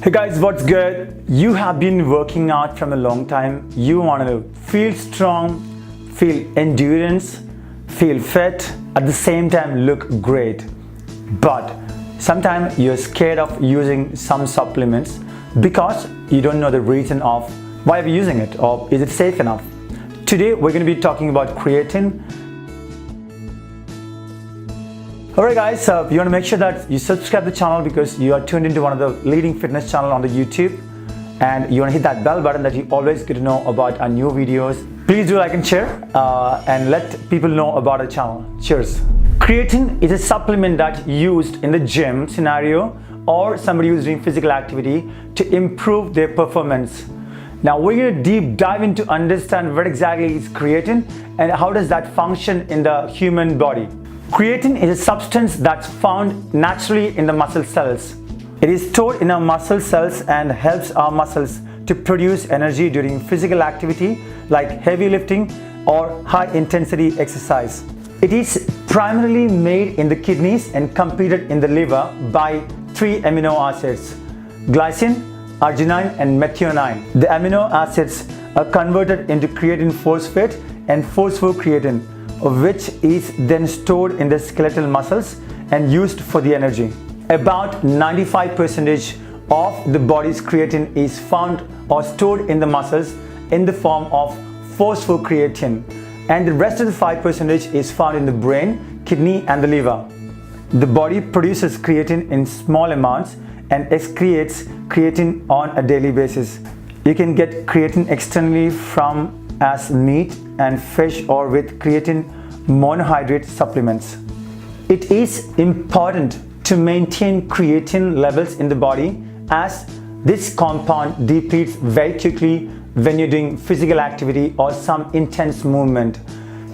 Hey guys, what's good? You have been working out from a long time. You want to feel strong, feel endurance, feel fit, at the same time look great. But sometimes you're scared of using some supplements because you don't know the reason of why you're using it, or is it safe enough? Today we're going to be talking about creatine. Alright guys, you want to make sure that you subscribe to the channel because you are tuned into one of the leading fitness channel on the YouTube, and you want to hit that bell button that you always get to know about our new videos. Please do like and share and let people know about our channel. Cheers. Creatine is a supplement that's used in the gym scenario or somebody who's doing physical activity to improve their performance. Now we're going to deep dive into understand what exactly is creatine and how does that function in the human body. Creatine is a substance that's found naturally in the muscle cells. It is stored in our muscle cells and helps our muscles to produce energy during physical activity like heavy lifting or high intensity exercise. It is primarily made in the kidneys and completed in the liver by three amino acids: glycine, arginine and methionine. The amino acids are converted into creatine phosphate and phosphocreatine, which is then stored in the skeletal muscles and used for the energy. About 95% of the body's creatine is found or stored in the muscles in the form of phosphocreatine, and the rest of the 5% is found in the brain, kidney and the liver. The body produces creatine in small amounts and excretes creatine on a daily basis. You can get creatine externally from as meat and fish or with creatine monohydrate supplements. It is important to maintain creatine levels in the body as this compound depletes very quickly when you're doing physical activity or some intense movement.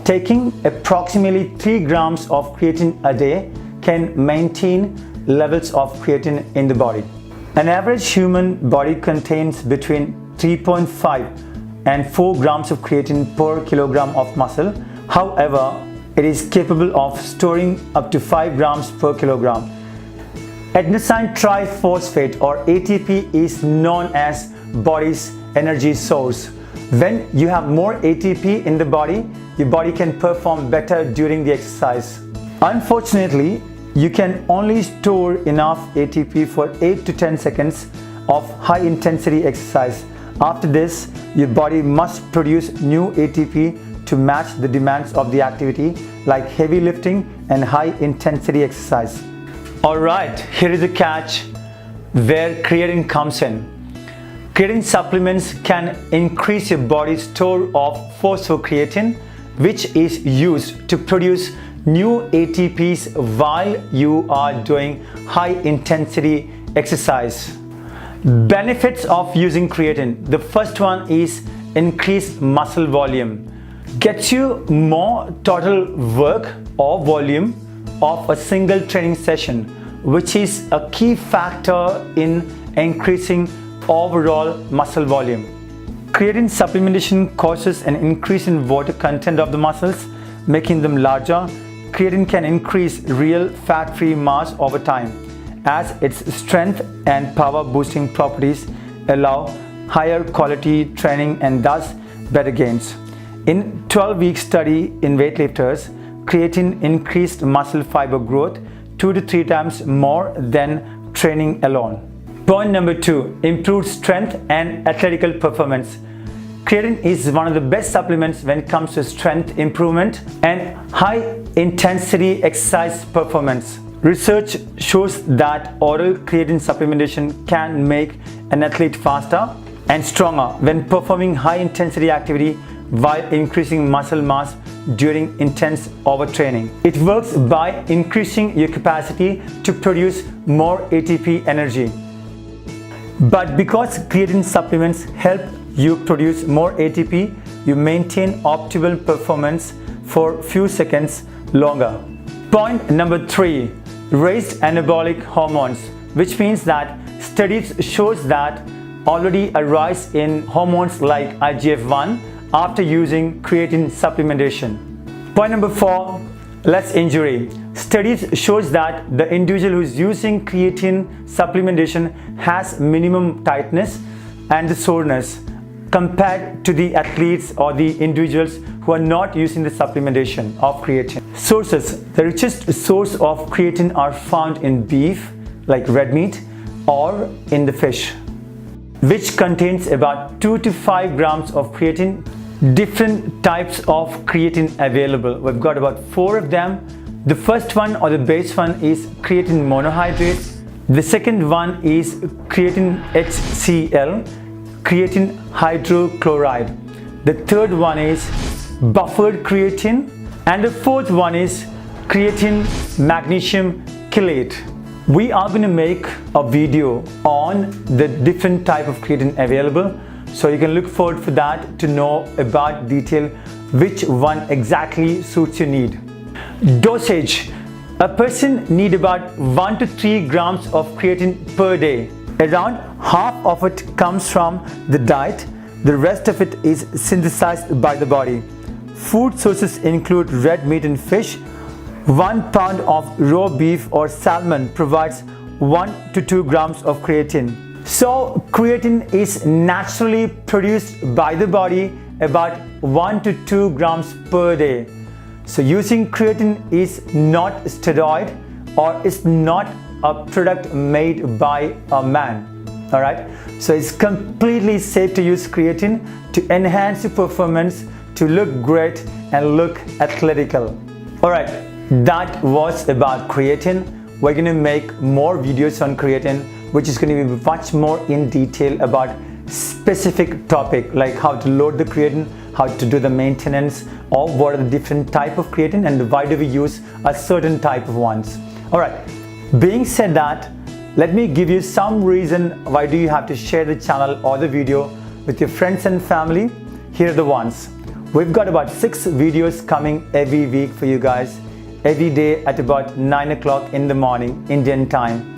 Taking approximately 3 grams of creatine a day can maintain levels of creatine in the body. An average human body contains between 3.5 and 4 grams of creatine per kilogram of muscle. However, it is capable of storing up to 5 grams per kilogram. Adenosine triphosphate or ATP is known as body's energy source. When you have more ATP in the body, your body can perform better during the exercise. Unfortunately, you can only store enough ATP for 8 to 10 seconds of high intensity exercise. After this, your body must produce new ATP to match the demands of the activity like heavy lifting and high intensity exercise. Alright, here is the catch where creatine comes in. Creatine supplements can increase your body's store of phosphocreatine, which is used to produce new ATPs while you are doing high intensity exercise. Benefits of using creatine. The first one is increased muscle volume. Gets you more total work or volume of a single training session, which is a key factor in increasing overall muscle volume. Creatine supplementation causes an increase in water content of the muscles, making them larger. Creatine can increase real fat-free mass over time, as its strength and power boosting properties allow higher quality training and thus better gains. In 12-week study in weightlifters, creatine increased muscle fiber growth 2 to 3 times more than training alone. Point number 2, improved strength and athletical performance. Creatine is one of the best supplements when it comes to strength improvement and high intensity exercise performance. Research shows that oral creatine supplementation can make an athlete faster and stronger when performing high intensity activity while increasing muscle mass during intense overtraining. It works by increasing your capacity to produce more ATP energy. But because creatine supplements help you produce more ATP, you maintain optimal performance for few seconds longer. Point number 3, raised anabolic hormones, which means that studies shows that already a rise in hormones like IGF-1 after using creatine supplementation. Point number 4, less injury. Studies shows that the individual who is using creatine supplementation has minimum tightness and the soreness compared to the athletes or the individuals who are not using the supplementation of creatine. Sources. The richest source of creatine are found in beef, like red meat, or in the fish, which contains about 2 to 5 grams of creatine. Different types of creatine available. We've got about 4 of them. The first one, or the base one, is creatine monohydrate. The second one is creatine HCl, creatine hydrochloride. The third one is buffered creatine, and the fourth one is creatine magnesium chelate. We are going to make a video on the different type of creatine available, so you can look forward for that to know about detail which one exactly suits your need. Dosage. A person need about 1 to 3 grams of creatine per day. Around half of it comes from the diet. The rest of it is synthesized by the body. Food sources include red meat and fish. 1 pound of raw beef or salmon provides 1 to 2 grams of creatine. So creatine is naturally produced by the body about 1 to 2 grams per day. So using creatine is not steroid, or is not a product made by a man. Alright, so it's completely safe to use creatine to enhance your performance, to look great and look athletical. Alright, that was about creatine. We're going to make more videos on creatine, which is going to be much more in detail about specific topic, like how to load the creatine, how to do the maintenance, or what are the different type of creatine and why do we use a certain type of ones. Alright, being said that, let me give you some reason why do you have to share the channel or the video with your friends and family. Here are the ones. We've got about 6 videos coming every week for you guys, every day at about 9 o'clock in the morning Indian time.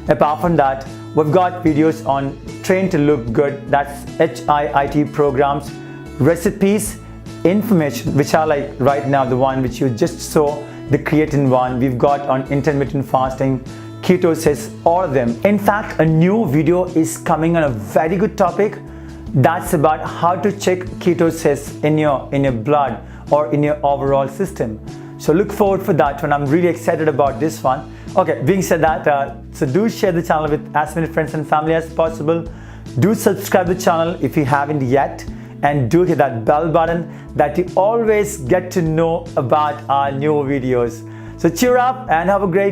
Apart from that, we've got videos on Train to Look Good, that's HIIT programs, recipes, information, which are like right now the one which you just saw, the creatine one. We've got on intermittent fasting, ketosis, all of them. In fact, a new video is coming on a very good topic. That's about how to check ketosis in your blood or in your overall system. So look forward for that one. I'm really excited about this one. Okay, being said that, so do share the channel with as many friends and family as possible. Do subscribe to the channel if you haven't yet, and do hit that bell button that you always get to know about our new videos. So cheer up and have a great